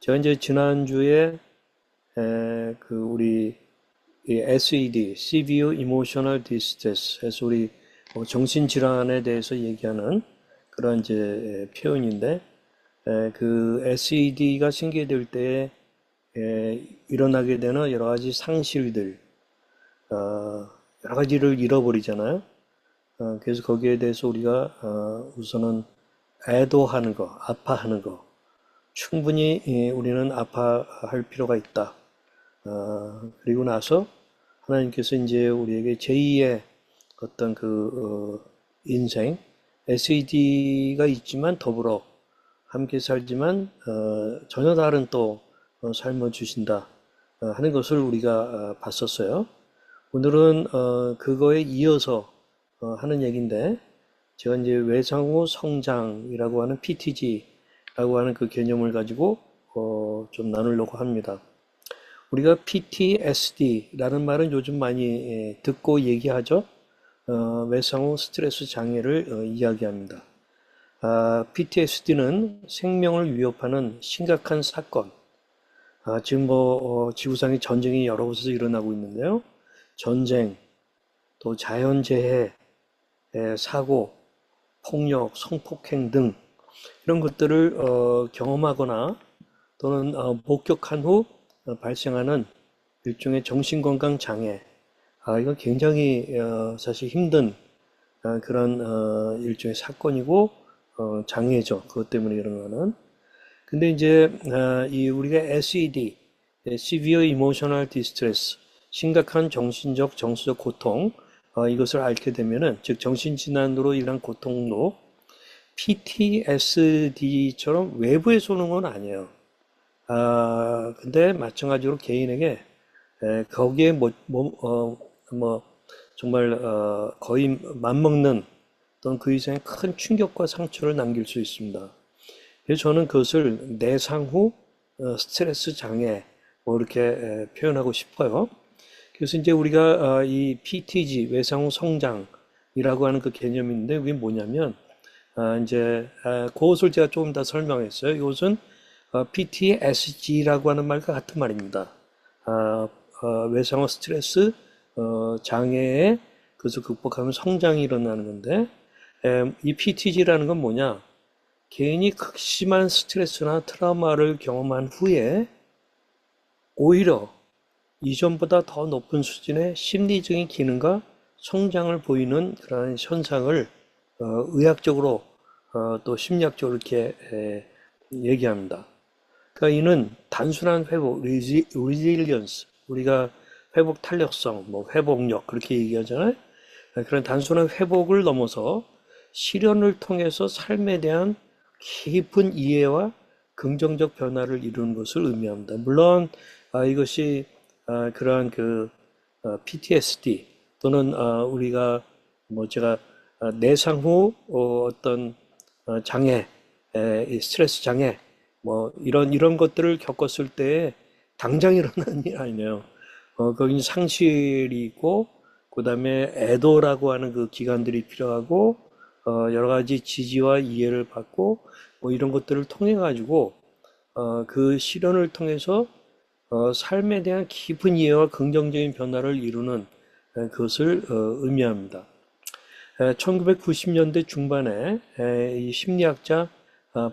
제가 이제 지난주에 우리 이 SED, Severe Emotional Distress 해서 우리 정신질환에 대해서 얘기하는 그런 이제 표현인데, 그 SED가 생기게 때 일어나게 되는 여러 가지 상실들, 여러 가지를 잃어버리잖아요. 그래서 거기에 대해서 우리가 우선은 애도하는 거, 아파하는 거, 충분히 우리는 아파할 필요가 있다. 그리고 나서 하나님께서 이제 우리에게 제2의 어떤 인생, SED가 있지만 더불어 함께 살지만 전혀 다른 또 삶을 주신다 하는 것을 우리가 봤었어요. 오늘은 그거에 이어서 하는 얘기인데, 제가 이제 외상후 성장이라고 하는 PTG라고 하는 그 개념을 가지고 좀 나누려고 합니다. 우리가 PTSD라는 말은 요즘 많이 듣고 얘기하죠. 외상후 스트레스 장애를 이야기합니다. PTSD는 생명을 위협하는 심각한 사건. 지금 지구상에 전쟁이 여러 곳에서 일어나고 있는데요. 전쟁, 또 자연재해, 사고, 폭력, 성폭행 등 이런 것들을 경험하거나 또는 목격한 후 발생하는 일종의 정신건강 장애. 이거 굉장히 사실 힘든 그런 일종의 사건이고 장애죠. 그것 때문에 일어나는. 근데 이제 이 우리가 SED, Severe Emotional Distress, 심각한 정신적, 정서적 고통, 이것을 앓게 되면은, 즉 정신질환으로 인한 고통도 PTSD처럼 외부에서 오는 건 아니에요. 근데 마찬가지로 개인에게 거기에 정말 거의 맞먹는 또는 그 이상의 큰 충격과 상처를 남길 수 있습니다. 그래서 저는 그것을 내상 후 스트레스 장애 뭐 이렇게 표현하고 싶어요. 그래서 이제 우리가 이 PTG 외상 후 성장이라고 하는 그 개념인데, 그게 뭐냐면 이제 그것을 제가 조금 더 설명했어요. 이것은 PTSG라고 하는 말과 같은 말입니다. 외상 후 스트레스 장애에 그것을 극복하면 성장이 일어나는 건데, 이 PTG라는 건 뭐냐? 개인이 극심한 스트레스나 트라우마를 경험한 후에 오히려 이전보다 더 높은 수준의 심리적인 기능과 성장을 보이는 그런 현상을 의학적으로 또 심리학적으로 이렇게 얘기합니다. 그러니까 이는 단순한 회복, resilience, 우리가 회복 탄력성, 뭐 회복력 그렇게 얘기하잖아요. 그런 단순한 회복을 넘어서 실현을 통해서 삶에 대한 깊은 이해와 긍정적 변화를 이루는 것을 의미합니다. 물론 이것이 그러한 PTSD 또는 우리가 제가 내상 후 어떤 장애, 스트레스 장애 뭐 이런 것들을 겪었을 때 당장 일어나는 일 아니에요. 거기 상실이 있고 그다음에 애도라고 하는 그 기간들이 필요하고 여러 가지 지지와 이해를 받고 뭐 이런 것들을 통해 가지고 그 실현을 통해서 삶에 대한 깊은 이해와 긍정적인 변화를 이루는 그것을 의미합니다. 1990년대 중반에 이 심리학자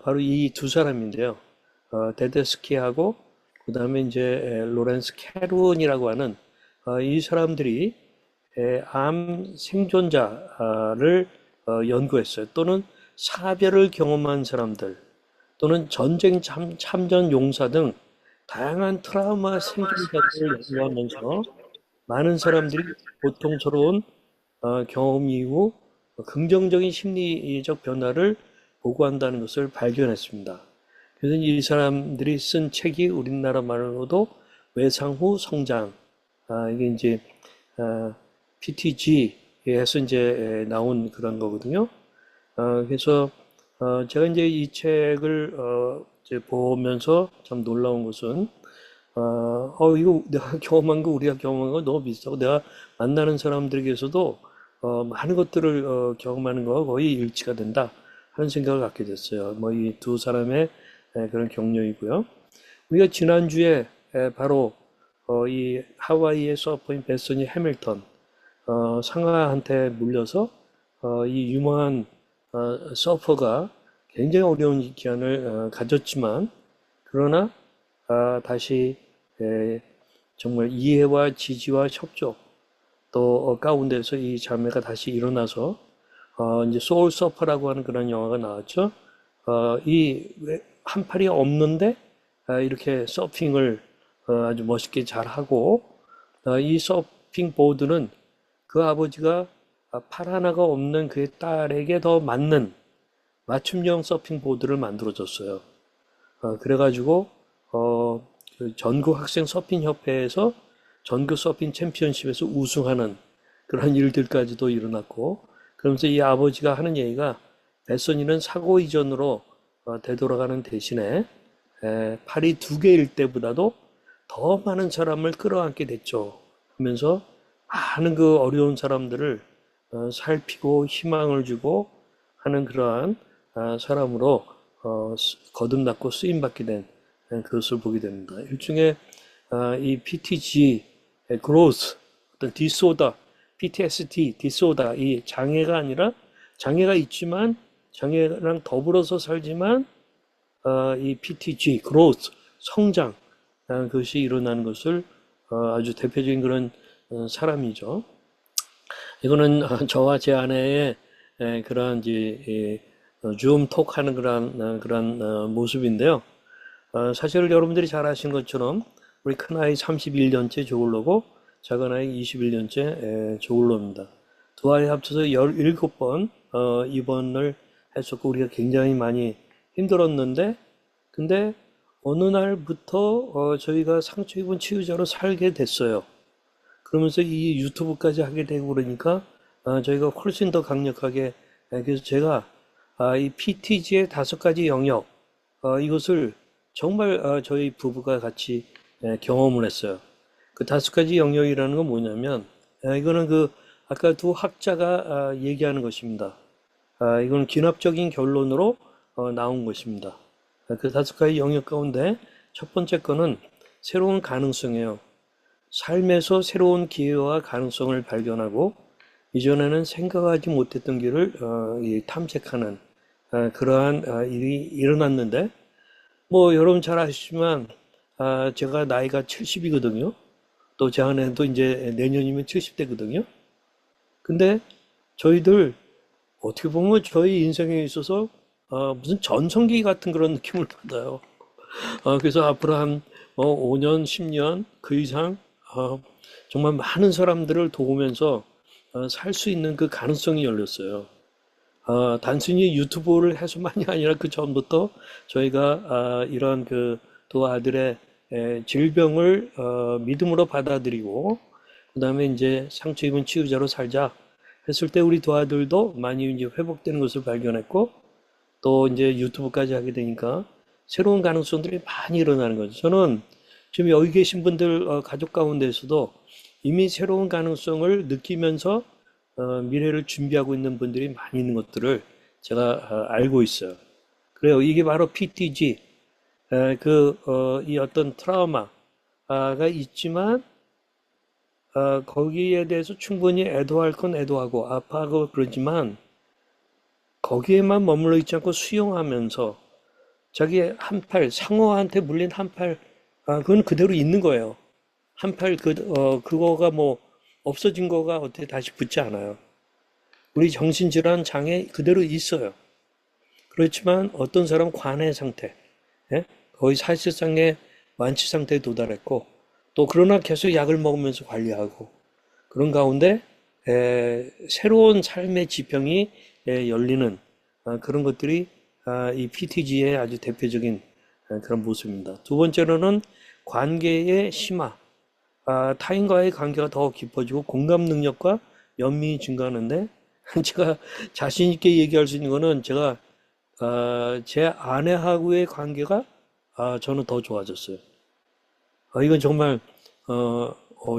바로 이 두 사람인데요. 데데스키하고 그 다음에 이제 로렌스 캐론이라고 하는 이 사람들이 암 생존자를 연구했어요. 또는 사별을 경험한 사람들 또는 전쟁 참전 용사 등 다양한 트라우마 생존자들을 연구하면서 많은 사람들이 고통스러운 경험 이후 긍정적인 심리적 변화를 보고한다는 것을 발견했습니다. 그래서 이 사람들이 쓴 책이 우리나라 말로도 외상 후 성장, 이게 이제 PTG에서 이제 나온 그런 거거든요. 그래서 제가 이제 이 책을 이제 보면서 참 놀라운 것은 이거 내가 경험한 거, 우리가 경험한 거 너무 비슷하고, 내가 만나는 사람들에게서도 많은 것들을 경험하는 거와 거의 일치가 된다 하는 생각을 갖게 됐어요. 뭐 이 두 사람의 그런 격려이고요. 우리가 지난주에 바로 이 하와이의 서퍼인 베서니 해밀턴 상하한테 물려서 이 유명한 서퍼가 굉장히 어려운 기간을 가졌지만 그러나 다시 정말 이해와 지지와 협조 또 가운데서 이 자매가 다시 일어나서 이제 소울 서퍼라고 하는 그런 영화가 나왔죠. 이 한 팔이 없는데 이렇게 서핑을 아주 멋있게 잘하고 이 서핑 보드는 그 아버지가 팔 하나가 없는 그의 딸에게 더 맞는 맞춤형 서핑 보드를 만들어줬어요. 그래가지고 그 전국 학생 서핑 협회에서 전국 서핑 챔피언십에서 우승하는 그런 일들까지도 일어났고, 그러면서 이 아버지가 하는 얘기가 베서니는 사고 이전으로 되돌아가는 대신에 팔이 두 개일 때보다도 더 많은 사람을 끌어안게 됐죠. 하면서 많은 그 어려운 사람들을 살피고 희망을 주고 하는 그러한 사람으로 거듭났고 쓰임받게 된 그것을 보게 됩니다. 일종의 이 PTG, growth, 어떤 디소다, PTSD, 디소다, 이 장애가 아니라 장애가 있지만 장애랑 더불어서 살지만 이 PTG, growth, 성장, 그것이 일어나는 것을 아주 대표적인 그런 사람이죠. 이거는 저와 제 아내의 그런 이제 줌 톡하는 그런 모습인데요. 사실 여러분들이 잘 아시는 것처럼 우리 큰아이 31년째 조울로고 작은아이 21년째 조울로입니다. 두 아이 합쳐서 17번 입원을 했었고 우리가 굉장히 많이 힘들었는데 근데 어느 날부터 저희가 상처 입은 치유자로 살게 됐어요. 그러면서 이 유튜브까지 하게 되고 그러니까 저희가 훨씬 더 강력하게 그래서 제가 이 PTG의 5가지 영역 이것을 정말 저희 부부가 같이 경험을 했어요. 그 5가지 영역이라는 건 뭐냐면 이거는 그 아까 두 학자가 얘기하는 것입니다. 이건 기납적인 결론으로 나온 것입니다. 그 5가지 영역 가운데 첫 번째 거는 새로운 가능성이에요. 삶에서 새로운 기회와 가능성을 발견하고 이전에는 생각하지 못했던 길을 탐색하는 그러한 일이 일어났는데 뭐 여러분 잘 아시지만 제가 나이가 70이거든요. 또 제 아내도 이제 내년이면 70대거든요. 근데 저희들 어떻게 보면 저희 인생에 있어서 무슨 전성기 같은 그런 느낌을 받아요. 그래서 앞으로 한 5년, 10년 그 이상 정말 많은 사람들을 도우면서 살 수 있는 그 가능성이 열렸어요. 단순히 유튜브를 해서만이 아니라 그 전부터 저희가 이런 그 두 아들의 질병을 믿음으로 받아들이고 그다음에 이제 상처 입은 치유자로 살자 했을 때 우리 두 아들도 많이 이제 회복되는 것을 발견했고 또 이제 유튜브까지 하게 되니까 새로운 가능성들이 많이 일어나는 거죠. 저는 지금 여기 계신 분들 가족 가운데서도 이미 새로운 가능성을 느끼면서 미래를 준비하고 있는 분들이 많이 있는 것들을 제가 알고 있어요. 그래요. 이게 바로 PTG, 이 어떤 트라우마가 있지만 거기에 대해서 충분히 애도할 건 애도하고 아파하고 그러지만 거기에만 머물러 있지 않고 수용하면서 자기의 한 팔, 상어한테 물린 한 팔, 그건 그대로 있는 거예요. 한 팔, 그거가 뭐, 없어진 거가 어떻게 다시 붙지 않아요. 우리 정신질환 장애 그대로 있어요. 그렇지만 어떤 사람은 관해 상태, 예? 거의 사실상의 완치 상태에 도달했고, 또 그러나 계속 약을 먹으면서 관리하고, 그런 가운데 새로운 삶의 지평이 열리는 그런 것들이 이 PTG의 아주 대표적인 그런 모습입니다. 두 번째로는 관계의 심화, 타인과의 관계가 더 깊어지고 공감 능력과 연민이 증가하는데 제가 자신 있게 얘기할 수 있는 거는 제가 제 아내하고의 관계가 저는 더 좋아졌어요. 이건 정말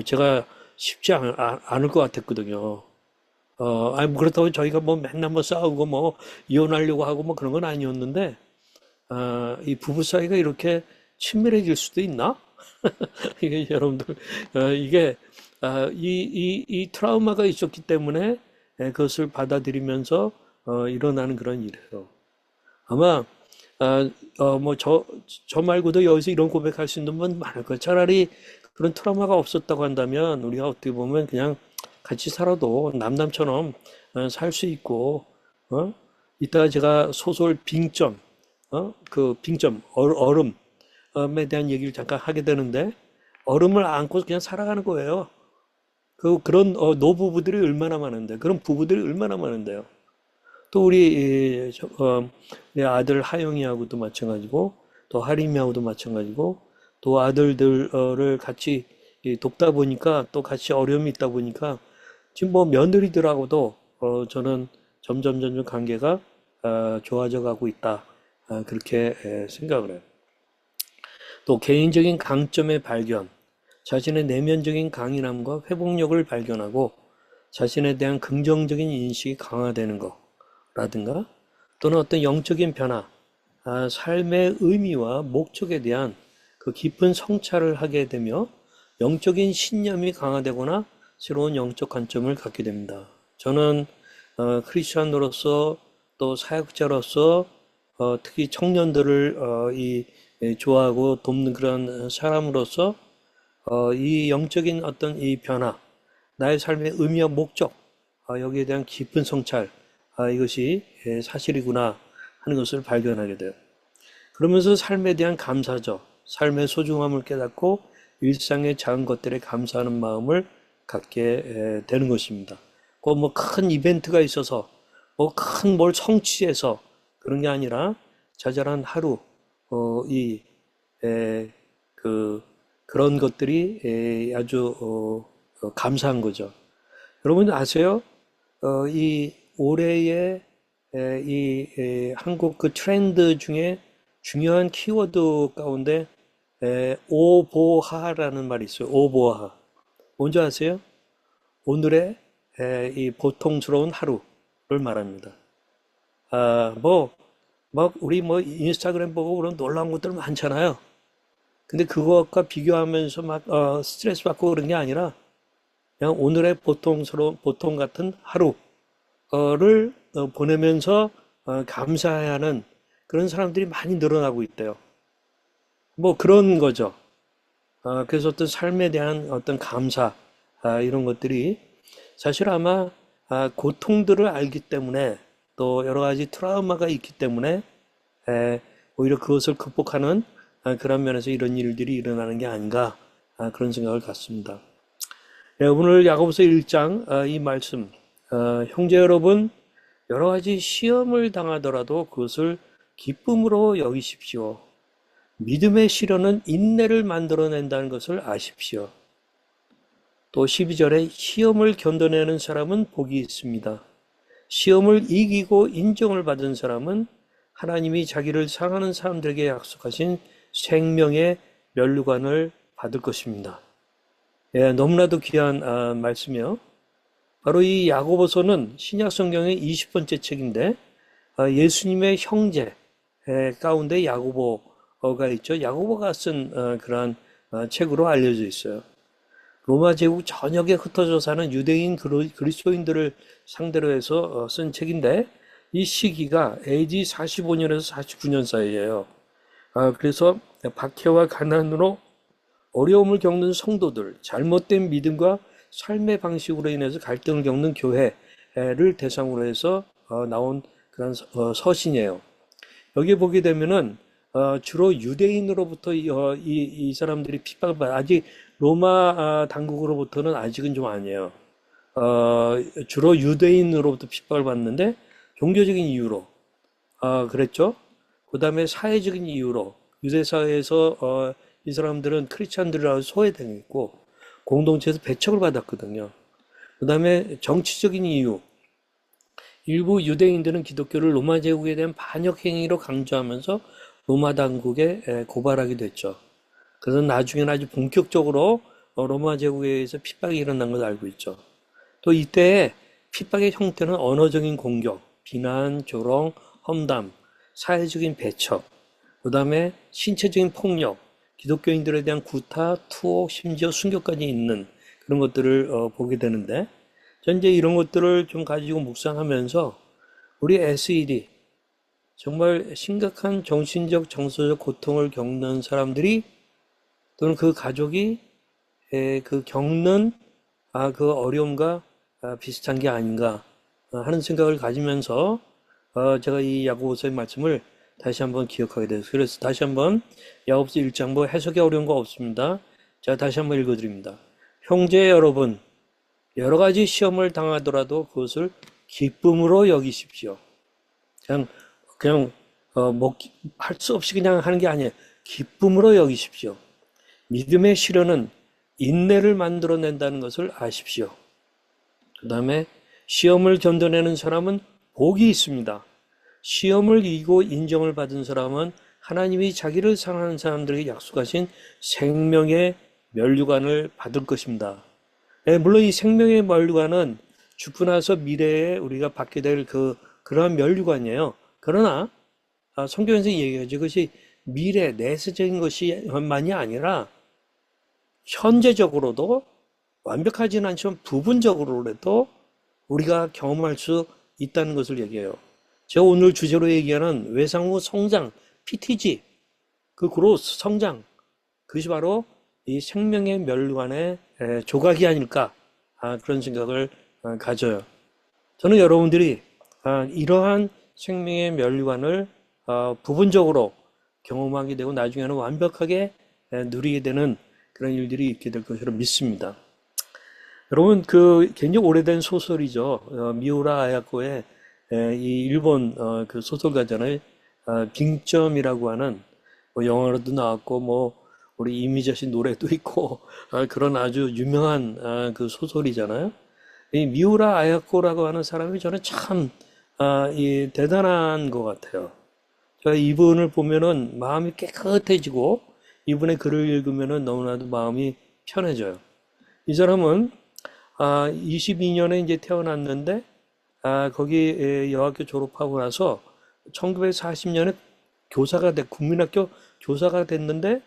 제가 쉽지 않을 것 같았거든요. 아니 뭐 그렇다고 저희가 뭐 맨날 뭐 싸우고 뭐 이혼하려고 하고 뭐 그런 건 아니었는데 이 부부 사이가 이렇게 친밀해질 수도 있나? 이게 여러분들, 이게, 이 트라우마가 있었기 때문에 그것을 받아들이면서 일어나는 그런 일이에요. 아마, 뭐, 저 말고도 여기서 이런 고백할 수 있는 분 많을 거예요. 차라리 그런 트라우마가 없었다고 한다면 우리가 어떻게 보면 그냥 같이 살아도 남남처럼 살 수 있고, 어? 이따가 제가 소설 빙점, 그 빙점, 얼음에 대한 얘기를 잠깐 하게 되는데, 얼음을 안고 그냥 살아가는 거예요. 그런 노부부들이 얼마나 많은데, 그런 부부들이 얼마나 많은데요. 또 우리 내 아들 하영이하고도 마찬가지고 또 하림이하고도 마찬가지고 또 아들들을 같이 돕다 보니까 또 같이 어려움이 있다 보니까 지금 뭐 며느리들하고도 저는 점점 관계가 좋아져 가고 있다. 그렇게 생각을 해요. 또 개인적인 강점의 발견, 자신의 내면적인 강인함과 회복력을 발견하고 자신에 대한 긍정적인 인식이 강화되는 거라든가 또는 어떤 영적인 변화, 삶의 의미와 목적에 대한 그 깊은 성찰을 하게 되며 영적인 신념이 강화되거나 새로운 영적 관점을 갖게 됩니다. 저는 크리스천으로서 또 사역자로서 특히 청년들을 좋아하고 돕는 그런 사람으로서 이 영적인 어떤 이 변화, 나의 삶의 의미와 목적, 여기에 대한 깊은 성찰, 이것이 사실이구나 하는 것을 발견하게 돼요. 그러면서 삶에 대한 감사죠. 삶의 소중함을 깨닫고 일상의 작은 것들에 감사하는 마음을 갖게 되는 것입니다. 꼭 뭐 큰 이벤트가 있어서 뭐 큰 뭘 성취해서 그런 게 아니라 자잘한 하루, 이 그런 것들이 아주 감사한 거죠. 여러분 아세요? 이 올해의 이 한국 그 트렌드 중에 중요한 키워드 가운데 오보하라는 말이 있어요. 오보하. 뭔지 아세요? 오늘의 이 보통스러운 하루를 말합니다. 막 우리 뭐 인스타그램 보고 그런 놀라운 것들 많잖아요. 근데 그것과 비교하면서 막 스트레스 받고 그런 게 아니라 그냥 오늘의 보통 같은 하루를 보내면서 감사해야 하는 그런 사람들이 많이 늘어나고 있대요. 뭐 그런 거죠. 그래서 어떤 삶에 대한 어떤 감사, 이런 것들이 사실 아마 고통들을 알기 때문에 또 여러 가지 트라우마가 있기 때문에 오히려 그것을 극복하는 그런 면에서 이런 일들이 일어나는 게 아닌가 그런 생각을 갖습니다. 오늘 야고보서 1장 이 말씀, 형제 여러분 여러 가지 시험을 당하더라도 그것을 기쁨으로 여기십시오. 믿음의 시련은 인내를 만들어낸다는 것을 아십시오. 또 12절에 시험을 견뎌내는 사람은 복이 있습니다. 시험을 이기고 인정을 받은 사람은 하나님이 자기를 사랑하는 사람들에게 약속하신 생명의 면류관을 받을 것입니다. 너무나도 귀한 말씀이요. 바로 이 야고보서는 신약 성경의 20번째 책인데 예수님의 형제 가운데 야고보가 있죠. 야고보가 쓴 그러한 책으로 알려져 있어요. 로마 제국 전역에 흩어져 사는 유대인 그리스도인들을 상대로 해서 쓴 책인데 이 시기가 AD 45년에서 49년 사이예요. 그래서 박해와 가난으로 어려움을 겪는 성도들, 잘못된 믿음과 삶의 방식으로 인해서 갈등을 겪는 교회를 대상으로 해서 나온 그런 서신이에요. 여기 보게 되면은 주로 유대인으로부터 이 사람들이 핍박을 받아 아직 로마 당국으로부터는 아직은 좀 아니에요. 주로 유대인으로부터 핍박을 받는데 종교적인 이유로 그랬죠. 그 다음에 사회적인 이유로 유대 사회에서 이 사람들은 크리스찬들이라고 소외당했고 공동체에서 배척을 받았거든요. 그 다음에 정치적인 이유, 일부 유대인들은 기독교를 로마 제국에 대한 반역 행위로 강조하면서 로마 당국에 고발하기도 했죠. 그래서 나중에는 아주 본격적으로 로마 제국에 의해서 핍박이 일어난 것을 알고 있죠. 또 이때 핍박의 형태는 언어적인 공격, 비난, 조롱, 험담, 사회적인 배척, 그 다음에 신체적인 폭력, 기독교인들에 대한 구타, 투옥, 심지어 순교까지 있는 그런 것들을 보게 되는데, 전 이제 이런 것들을 좀 가지고 묵상하면서 우리 SED, 정말 심각한 정신적, 정서적 고통을 겪는 사람들이 또는 그 가족이 그 겪는 그 어려움과 비슷한 게 아닌가 하는 생각을 가지면서 제가 이 야고보서의 말씀을 다시 한번 기억하게 됐어요. 그래서 다시 한번 야고보서 1장부 해석이 어려운 거 없습니다. 제가 다시 한번 읽어드립니다. 형제 여러분, 여러 가지 시험을 당하더라도 그것을 기쁨으로 여기십시오. 그냥 뭐 할 수 없이 그냥 하는 게 아니에요. 기쁨으로 여기십시오. 믿음의 시련은 인내를 만들어낸다는 것을 아십시오. 그 다음에 시험을 견뎌내는 사람은 복이 있습니다. 시험을 이기고 인정을 받은 사람은 하나님이 자기를 사랑하는 사람들에게 약속하신 생명의 면류관을 받을 것입니다. 물론 이 생명의 면류관은 죽고 나서 미래에 우리가 받게 될 그러한 면류관이에요. 그러나 성경에서 얘기하죠. 그것이 미래, 내세적인 것이만이 아니라 현재적으로도 완벽하지는 않지만 부분적으로라도 우리가 경험할 수 있다는 것을 얘기해요. 제가 오늘 주제로 얘기하는 외상 후 성장, PTG, 그 그로스, 성장, 그것이 바로 이 생명의 멸관의 조각이 아닐까 그런 생각을 가져요. 저는 여러분들이 이러한 생명의 멸관을 부분적으로 경험하게 되고 나중에는 완벽하게 누리게 되는 그런 일들이 있게 될 것으로 믿습니다. 여러분, 굉장히 오래된 소설이죠. 미우라 아야코의 이 일본 그 소설가잖아요. 빙점이라고 하는 뭐 영화로도 나왔고 뭐 우리 이미자 씨 노래도 있고 그런 아주 유명한 그 소설이잖아요. 이 미우라 아야코라고 하는 사람이 저는 참 대단한 것 같아요. 제가 이분을 보면은 마음이 깨끗해지고 이분의 글을 읽으면은 너무나도 마음이 편해져요. 이 사람은 22년에 이제 태어났는데 거기 여학교 졸업하고 나서 1940년에 국민학교 교사가 됐는데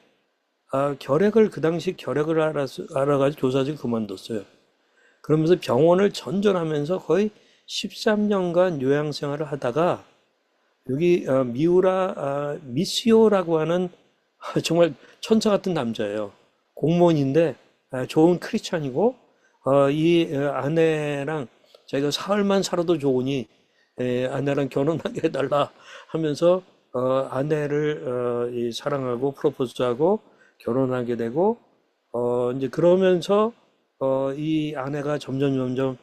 그 당시 결핵을 알아가지고 교사직을 그만뒀어요. 그러면서 병원을 전전하면서 거의 13년간 요양생활을 하다가 여기 미우라 미시오라고 하는 정말 천사 같은 남자예요. 공무원인데 좋은 크리스찬이고 이 아내랑 자기가 사흘만 살아도 좋으니 아내랑 결혼하게 해달라 하면서 아내를 사랑하고 프로포즈하고 결혼하게 되고 이제 그러면서 이 아내가 점점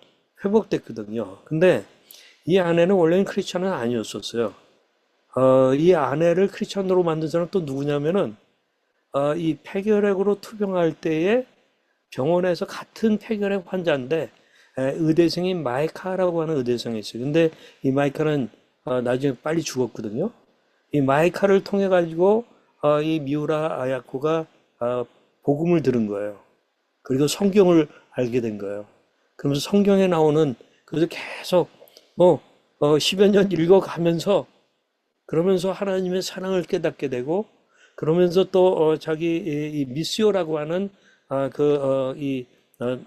회복됐거든요. 근데 이 아내는 원래는 크리스찬은 아니었었어요. 이 아내를 크리스찬으로 만든 사람은 또 누구냐면은 이 폐결핵으로 투병할 때에 병원에서 같은 폐결핵 환자인데 의대생인 마이카라고 하는 의대생이 있어요. 근데 이 마이카는 나중에 빨리 죽었거든요. 이 마이카를 통해 가지고 이 미우라 아야코가 복음을 들은 거예요. 그리고 성경을 알게 된 거예요. 그러면서 성경에 나오는 그래서 계속 뭐 10여 년 읽어가면서 그러면서 하나님의 사랑을 깨닫게 되고 그러면서 또 자기 이 미시오라고 하는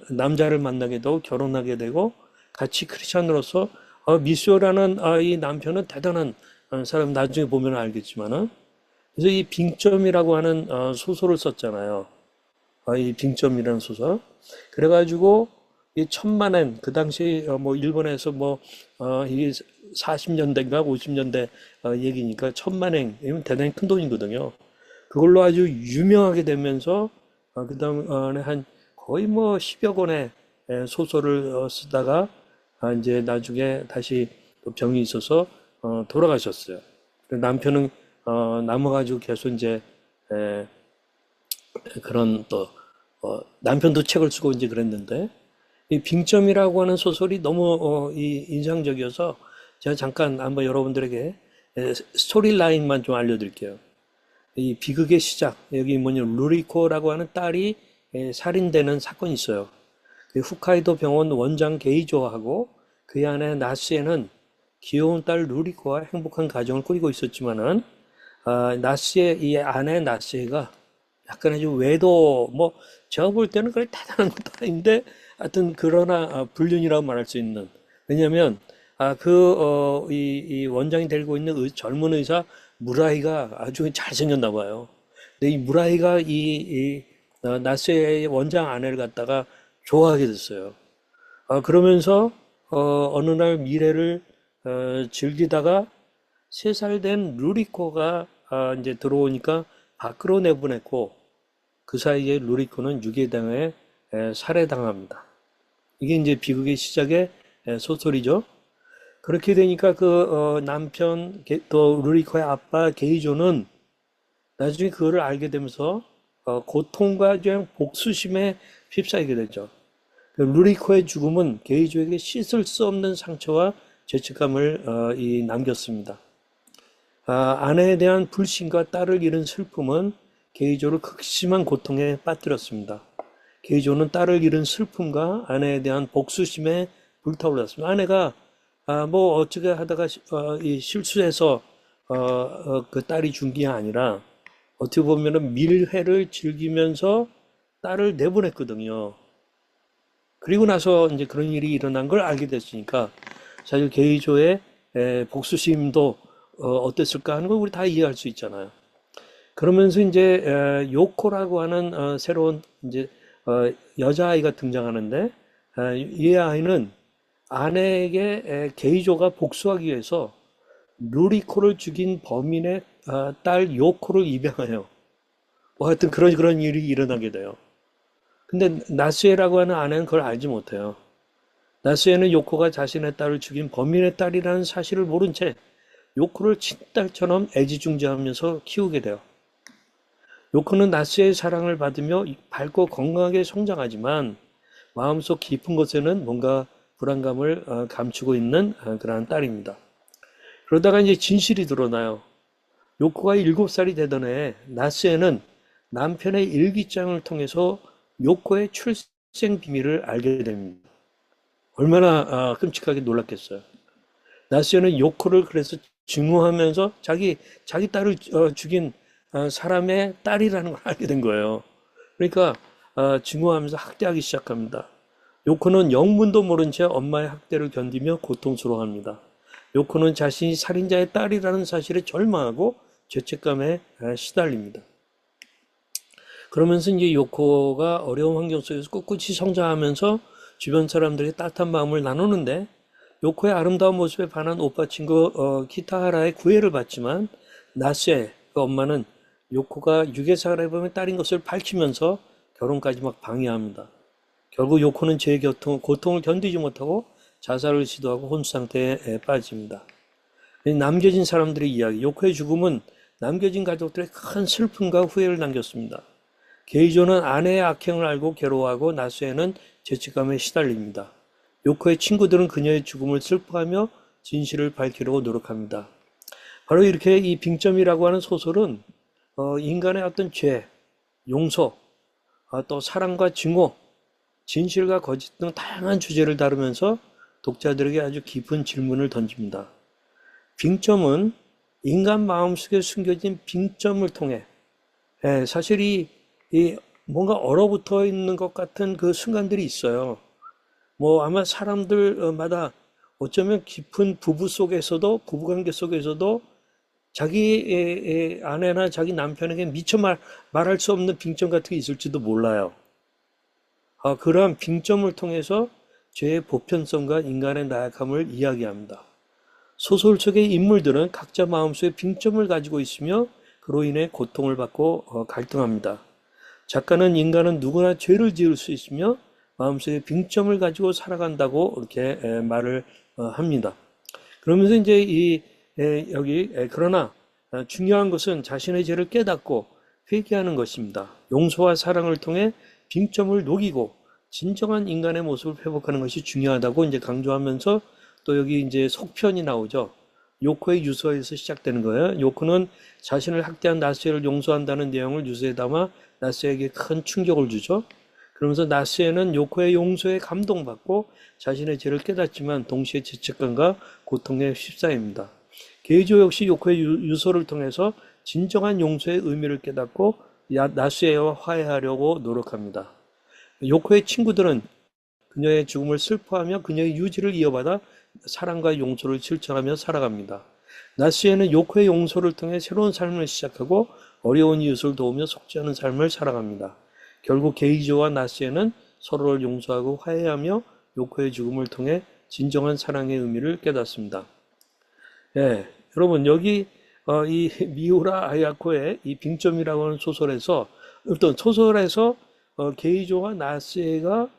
남자를 만나게 되고 결혼하게 되고 같이 크리스천으로서 미시오라는 이 남편은 대단한 사람 나중에 보면 알겠지만은 그래서 이 빙점이라고 하는 소설을 썼잖아요. 이 빙점이라는 소설. 그래가지고 이 천만엔 그 당시 뭐 일본에서 뭐 이게 40년대인가 50년대 얘기니까 천만엔 이건 대단히 큰 돈이거든요. 그걸로 아주 유명하게 되면서 그다음에 한 거의 뭐 10여 권의 소설을 쓰다가 이제 나중에 다시 또 병이 있어서 돌아가셨어요. 남편은 남아가지고 계속 이제 그런 또 남편도 책을 쓰고 이제 그랬는데 이 빙점이라고 하는 소설이 너무 인상적이어서 제가 잠깐 한번 여러분들에게 스토리 라인만 좀 알려드릴게요. 이 비극의 시작, 여기 루리코라고 하는 딸이 살인되는 사건이 있어요. 그 홋카이도 병원 원장 게이조하고 그 안에 나스에는 귀여운 딸 루리코와 행복한 가정을 꾸리고 있었지만은 나스의 이 아내 나스에가 약간의 좀 외도, 뭐, 제가 볼 때는 그렇게 대단한 것도 아닌데, 하여튼, 그러나, 불륜이라고 말할 수 있는. 왜냐면, 이 원장이 데리고 있는 젊은 의사 무라이가 아주 잘생겼나 봐요. 근데 이 무라이가 나스의 원장 아내를 갖다가 좋아하게 됐어요. 그러면서, 어느 날 미래를, 즐기다가 3살 된 루리코가 이제 들어오니까 밖으로 내보냈고 그 사이에 루리코는 유괴당해 살해당합니다. 이게 이제 비극의 시작의 소설이죠. 그렇게 되니까 남편 또 루리코의 아빠 게이조는 나중에 그거를 알게 되면서 고통과 좀 복수심에 휩싸이게 되죠. 루리코의 죽음은 게이조에게 씻을 수 없는 상처와 죄책감을 남겼습니다. 아내에 대한 불신과 딸을 잃은 슬픔은 게이조를 극심한 고통에 빠뜨렸습니다. 게이조는 딸을 잃은 슬픔과 아내에 대한 복수심에 불타올랐습니다. 아내가 뭐 어떻게 하다가 이 실수해서 그 딸이 죽은 게 아니라 어떻게 보면은 밀회를 즐기면서 딸을 내보냈거든요. 그리고 나서 이제 그런 일이 일어난 걸 알게 됐으니까 사실 게이조의 복수심도 어땠을까 하는 걸 우리 다 이해할 수 있잖아요. 그러면서 이제 요코라고 하는 새로운 이제 여자아이가 등장하는데 이 아이는 아내에게 게이조가 복수하기 위해서 루리코를 죽인 범인의 딸 요코를 입양해요. 뭐 하여튼 그런 일이 일어나게 돼요. 근데 나스에라고 하는 아내는 그걸 알지 못해요. 나스에는 요코가 자신의 딸을 죽인 범인의 딸이라는 사실을 모른 채 요코를 친딸처럼 애지중지하면서 키우게 돼요. 요코는 나스의 사랑을 받으며 밝고 건강하게 성장하지만 마음속 깊은 곳에는 뭔가 불안감을 감추고 있는 그러한 딸입니다. 그러다가 이제 진실이 드러나요. 요코가 7살이 되던 해 나스에는 남편의 일기장을 통해서 요코의 출생 비밀을 알게 됩니다. 얼마나 끔찍하게 놀랐겠어요. 나스에는 요코를 그래서 증오하면서 자기 딸을 죽인 사람의 딸이라는 걸 알게 된 거예요. 그러니까 증오하면서 학대하기 시작합니다. 요코는 영문도 모른 채 엄마의 학대를 견디며 고통스러워합니다. 요코는 자신이 살인자의 딸이라는 사실에 절망하고 죄책감에 시달립니다. 그러면서 이제 요코가 어려운 환경 속에서 꿋꿋이 성장하면서 주변 사람들의 따뜻한 마음을 나누는데 요코의 아름다운 모습에 반한 오빠 친구 키타하라의 구애를 받지만 나스의 그 엄마는 요코가 유괴사를 해보면 딸인 것을 밝히면서 결혼까지 막 방해합니다. 결국 요코는 고통을 견디지 못하고 자살을 시도하고 혼수 상태에 빠집니다. 남겨진 사람들의 이야기, 요코의 죽음은 남겨진 가족들의 큰 슬픔과 후회를 남겼습니다. 게이조는 아내의 악행을 알고 괴로워하고 나스에는 죄책감에 시달립니다. 요코의 친구들은 그녀의 죽음을 슬퍼하며 진실을 밝히려고 노력합니다. 바로 이렇게 이 빙점이라고 하는 소설은 인간의 어떤 죄, 용서, 또 사랑과 증오, 진실과 거짓 등 다양한 주제를 다루면서 독자들에게 아주 깊은 질문을 던집니다. 빙점은 인간 마음속에 숨겨진 빙점을 통해 사실 이 뭔가 얼어붙어 있는 것 같은 그 순간들이 있어요. 뭐 아마 사람들마다 어쩌면 깊은 부부관계 속에서도 자기 아내나 자기 남편에게 미처 말할 수 없는 빙점 같은 게 있을지도 몰라요. 그러한 빙점을 통해서 죄의 보편성과 인간의 나약함을 이야기합니다. 소설 속의 인물들은 각자 마음속에 빙점을 가지고 있으며 그로 인해 고통을 받고 갈등합니다. 작가는 인간은 누구나 죄를 지을 수 있으며 마음속에 빙점을 가지고 살아간다고 이렇게 말을 합니다. 그러면서 이제 그러나 중요한 것은 자신의 죄를 깨닫고 회개하는 것입니다. 용서와 사랑을 통해 빙점을 녹이고 진정한 인간의 모습을 회복하는 것이 중요하다고 이제 강조하면서 또 여기 이제 속편이 나오죠. 요코의 유서에서 시작되는 거예요. 요코는 자신을 학대한 나스에를 용서한다는 내용을 유서에 담아 나스에게 큰 충격을 주죠. 그러면서 나스에는 요코의 용서에 감동받고 자신의 죄를 깨닫지만 동시에 죄책감과 고통에 휩싸입니다. 게이조 역시 요코의 유서를 통해서 진정한 용서의 의미를 깨닫고 나스에와 화해하려고 노력합니다. 요코의 친구들은 그녀의 죽음을 슬퍼하며 그녀의 유지를 이어받아 사랑과 용서를 실천하며 살아갑니다. 나스에는 요코의 용서를 통해 새로운 삶을 시작하고 어려운 이웃을 도우며 속지 않은 삶을 살아갑니다. 결국 게이지와 나스에는 서로를 용서하고 화해하며 요코의 죽음을 통해 진정한 사랑의 의미를 깨닫습니다. 예, 여러분 여기 이 미우라 아야코의 이 빙점이라고 하는 소설에서 어떤 소설에서 게이조와 나스에가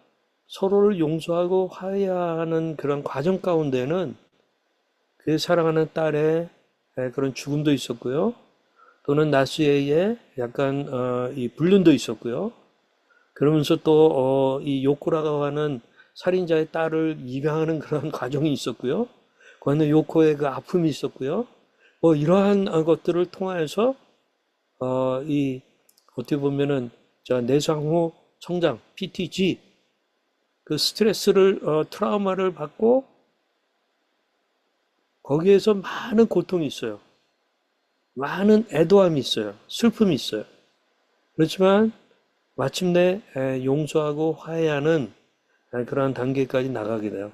서로를 용서하고 화해하는 그런 과정 가운데는 그 사랑하는 딸의 그런 죽음도 있었고요. 또는 나스에의 약간 이 불륜도 있었고요. 그러면서 또 이 요코라고 하는 살인자의 딸을 입양하는 그런 과정이 있었고요. 그다음에 요코의 그 아픔이 있었고요. 뭐 이러한 것들을 통하여서 이 어떻게 보면은 자 내상 후 성장 PTG 그 스트레스를 트라우마를 받고 거기에서 많은 고통이 있어요. 많은 애도함이 있어요. 슬픔이 있어요. 그렇지만 마침내 용서하고 화해하는 그러한 단계까지 나가게 돼요.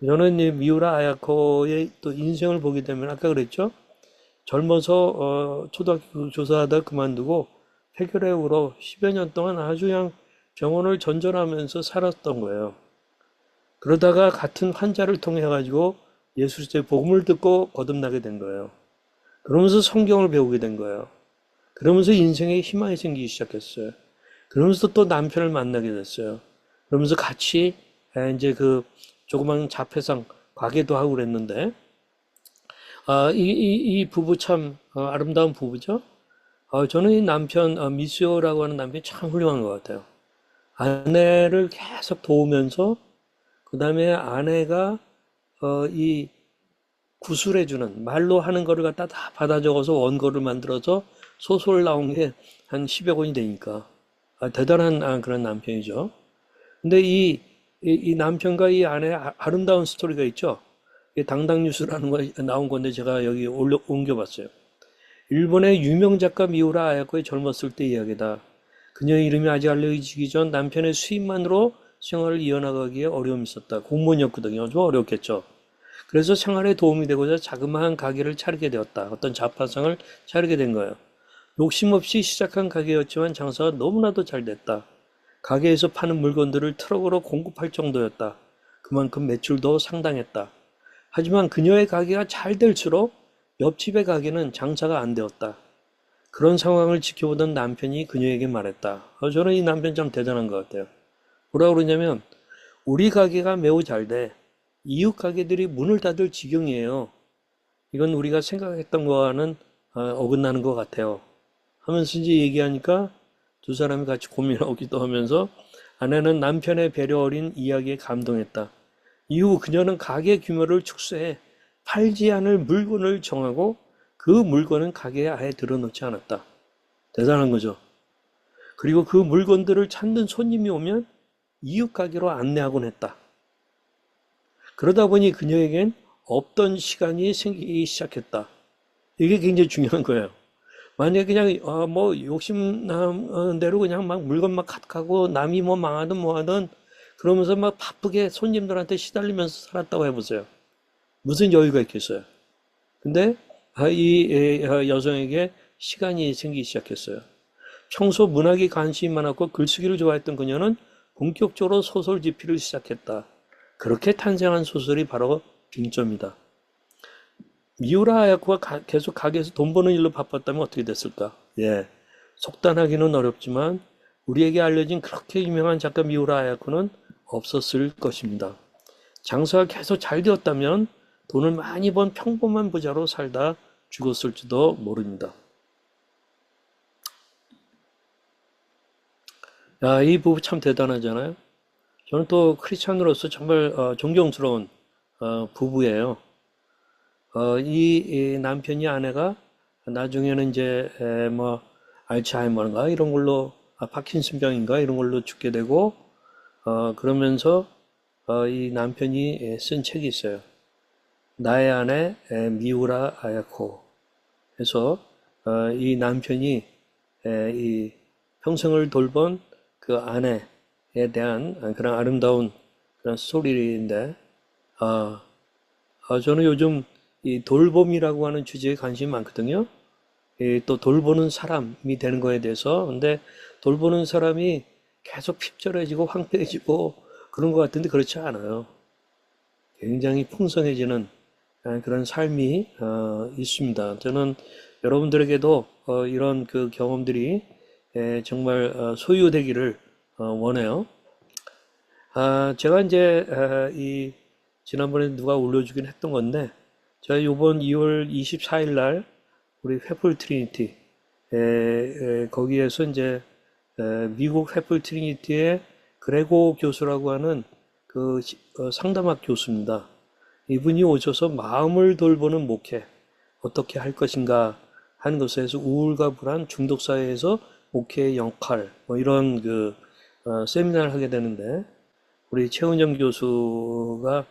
저는 이 미우라 아야코의 또 인생을 보게 되면 아까 그랬죠? 젊어서 초등학교 조사하다 그만두고 폐결핵으로 10여 년 동안 아주 그냥 병원을 전전하면서 살았던 거예요. 그러다가 같은 환자를 통해 가지고 예수의 복음을 듣고 거듭나게 된 거예요. 그러면서 성경을 배우게 된 거예요. 그러면서 인생에 희망이 생기기 시작했어요. 그러면서 또 남편을 만나게 됐어요. 그러면서 같이 이제 그 조그만 자폐상 가게도 하고 그랬는데 이 부부 참 아름다운 부부죠. 저는 이 남편 미수요라고 하는 남편이 참 훌륭한 것 같아요. 아내를 계속 도우면서 그 다음에 아내가 이 구술해주는 말로 하는 거를 갖다 다 받아 적어서 원고를 만들어서 소설 나온 게 한 10여 권이 되니까 대단한 그런 남편이죠. 근데 이 남편과 이 아내의 아름다운 스토리가 있죠. 이게 당당 뉴스라는 거 나온 건데 제가 여기 옮겨봤어요. 일본의 유명 작가 미우라 아야코의 젊었을 때 이야기다. 그녀의 이름이 아직 알려지기 전 남편의 수입만으로 생활을 이어나가기에 어려움이 있었다. 공무원이었거든요. 좀 어렵겠죠. 그래서 생활에 도움이 되고자 자그마한 가게를 차리게 되었다. 어떤 자파상을 차리게 된 거예요. 욕심 없이 시작한 가게였지만 장사가 너무나도 잘 됐다. 가게에서 파는 물건들을 트럭으로 공급할 정도였다. 그만큼 매출도 상당했다. 하지만 그녀의 가게가 잘 될수록 옆집의 가게는 장사가 안 되었다. 그런 상황을 지켜보던 남편이 그녀에게 말했다. 저는 이 남편 참 대단한 것 같아요. 뭐라고 그러냐면 우리 가게가 매우 잘 돼. 이웃 가게들이 문을 닫을 지경이에요. 이건 우리가 생각했던 거와는 어긋나는 것 같아요. 하면서 이제 얘기하니까 두 사람이 같이 고민하기도 하면서 아내는 남편의 배려 어린 이야기에 감동했다. 이후 그녀는 가게 규모를 축소해 팔지 않을 물건을 정하고 그 물건은 가게에 아예 들어놓지 않았다. 대단한 거죠. 그리고 그 물건들을 찾는 손님이 오면 이웃 가게로 안내하곤 했다. 그러다 보니 그녀에겐 없던 시간이 생기기 시작했다. 이게 굉장히 중요한 거예요. 만약에 그냥 뭐 욕심난 대로 그냥 막 물건 막 카트하고 남이 뭐 망하든 뭐하든 그러면서 막 바쁘게 손님들한테 시달리면서 살았다고 해보세요. 무슨 여유가 있겠어요. 근데 이 여성에게 시간이 생기기 시작했어요. 평소 문학에 관심이 많았고 글쓰기를 좋아했던 그녀는 본격적으로 소설 집필을 시작했다. 그렇게 탄생한 소설이 바로 빙점이다. 미우라 하야코가 계속 가게에서 돈 버는 일로 바빴다면 어떻게 됐을까? 예, 속단하기는 어렵지만 우리에게 알려진 그렇게 유명한 작가 미우라 하야코는 없었을 것입니다. 장사가 계속 잘 되었다면 돈을 많이 번 평범한 부자로 살다 죽었을지도 모릅니다. 야, 이 부부 참 대단하잖아요. 저는 또 크리스찬으로서 정말 존경스러운 부부예요. 이 남편이 아내가 나중에는 이제 뭐 알츠하이머인가 이런 걸로 파킨슨병인가 이런 걸로 죽게 되고 그러면서 이 남편이 쓴 책이 있어요. 나의 아내 미우라 아야코 해서 이 남편이 이 평생을 돌본 그 아내에 대한 그런 아름다운 그런 스토리인데, 저는 요즘 이 돌봄이라고 하는 주제에 관심이 많거든요. 또 돌보는 사람이 되는 거에 대해서. 근데 돌보는 사람이 계속 핍절해지고 황폐해지고 그런 것 같은데 그렇지 않아요. 굉장히 풍성해지는 그런 삶이 있습니다. 저는 여러분들에게도 이런 그 경험들이 정말 소유되기를 원해요. 제가 이제 이 지난번에 누가 올려주긴 했던 건데, 제가 이번 2월 24일 날 우리 횃불 트리니티 거기에서 이제 미국 횃불 트리니티의 그레고 교수라고 하는 그 상담학 교수입니다. 이분이 오셔서 마음을 돌보는 목회 어떻게 할 것인가 하는 것에서 우울과 불안, 중독 사회에서 목회의 역할 뭐 이런 그 세미나를 하게 되는데, 우리 최은정 교수가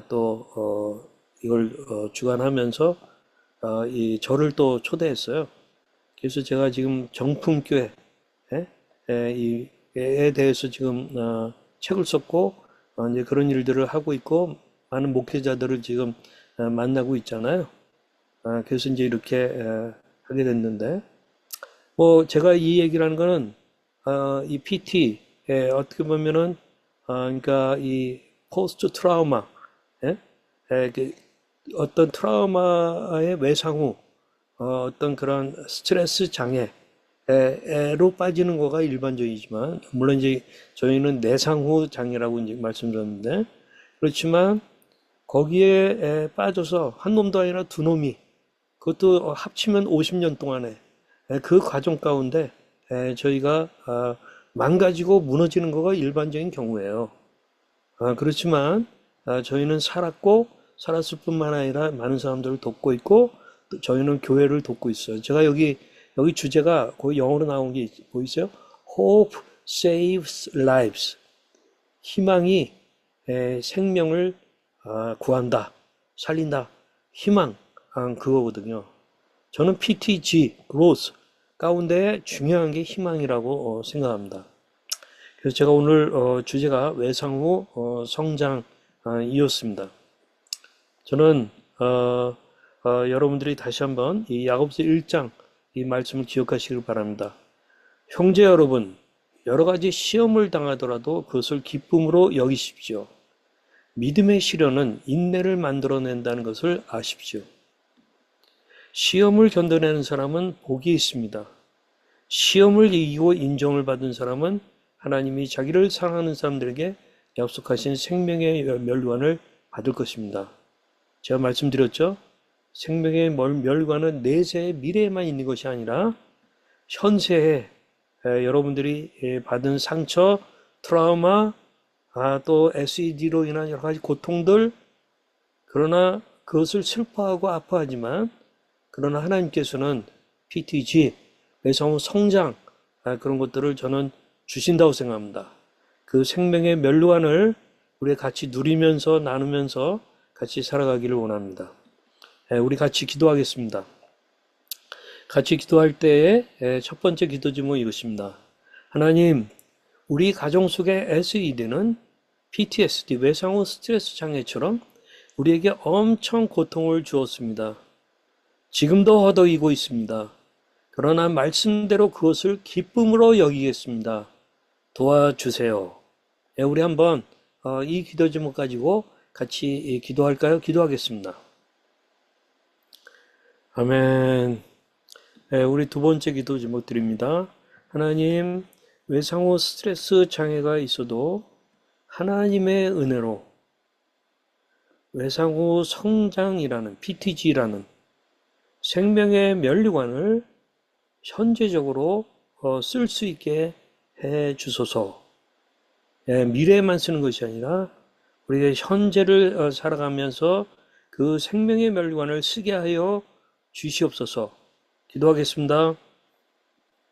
또 이걸 주관하면서 이 저를 또 초대했어요. 그래서 제가 지금 정품교회 이에 대해서 지금 책을 썼고 이제 그런 일들을 하고 있고 많은 목회자들을 지금 만나고 있잖아요. 그래서 이제 이렇게 하게 됐는데, 뭐 제가 이 얘기를 하는 거는 이 PT 어떻게 보면은 그러니까 이 포스트 트라우마 그 어떤 트라우마의 외상 후 어떤 그런 스트레스 장애로 빠지는 거가 일반적이지만, 물론 이제 저희는 내상 후 장애라고 이제 말씀드렸는데, 그렇지만 거기에 빠져서 한 놈도 아니라 두 놈이, 그것도 합치면 50년 동안에 그 과정 가운데 저희가 망가지고 무너지는 거가 일반적인 경우예요. 그렇지만 저희는 살았고 살았을 뿐만 아니라 많은 사람들을 돕고 있고 또 저희는 교회를 돕고 있어요. 제가 여기 주제가 거의 영어로 나온 게 보이세요? Hope saves lives. 희망이 생명을 구한다, 살린다. 희망, 그거거든요. 저는 PTG, growth 가운데 중요한 게 희망이라고 생각합니다. 그래서 제가 오늘 주제가 외상 후 성장이었습니다. 저는 여러분들이 다시 한번 이 야고보서 1장 이 말씀을 기억하시길 바랍니다. 형제 여러분, 여러 가지 시험을 당하더라도 그것을 기쁨으로 여기십시오. 믿음의 시련은 인내를 만들어낸다는 것을 아십시오. 시험을 견뎌내는 사람은 복이 있습니다. 시험을 이기고 인정을 받은 사람은 하나님이 자기를 사랑하는 사람들에게 약속하신 생명의 멸관을 받을 것입니다. 제가 말씀드렸죠? 생명의 멸관은 내세의 미래에만 있는 것이 아니라 현세에 여러분들이 받은 상처, 트라우마, 또 SED로 인한 여러 가지 고통들, 그러나 그것을 슬퍼하고 아파하지만 그러나 하나님께서는 PTG, 외상 후 성장, 그런 것들을 저는 주신다고 생각합니다. 그 생명의 멸관을 우리가 같이 누리면서 나누면서 같이 살아가기를 원합니다. 우리 같이 기도하겠습니다. 같이 기도할 때의 첫 번째 기도 제목은 이것입니다. 하나님, 우리 가정 속의 SED는 PTSD, 외상 후 스트레스 장애처럼 우리에게 엄청 고통을 주었습니다. 지금도 허덕이고 있습니다. 그러나 말씀대로 그것을 기쁨으로 여기겠습니다. 도와주세요. 우리 한번 이 기도 제목 가지고 같이 기도할까요? 기도하겠습니다. 아멘. 우리 두 번째 기도 제목 드립니다. 하나님, 외상 후 스트레스 장애가 있어도 하나님의 은혜로 외상 후 성장이라는 PTG라는 생명의 면류관을 현재적으로 쓸 수 있게 해 주소서. 미래에만 쓰는 것이 아니라 우리가 현재를 살아가면서 그 생명의 면류관을 쓰게 하여 주시옵소서. 기도하겠습니다.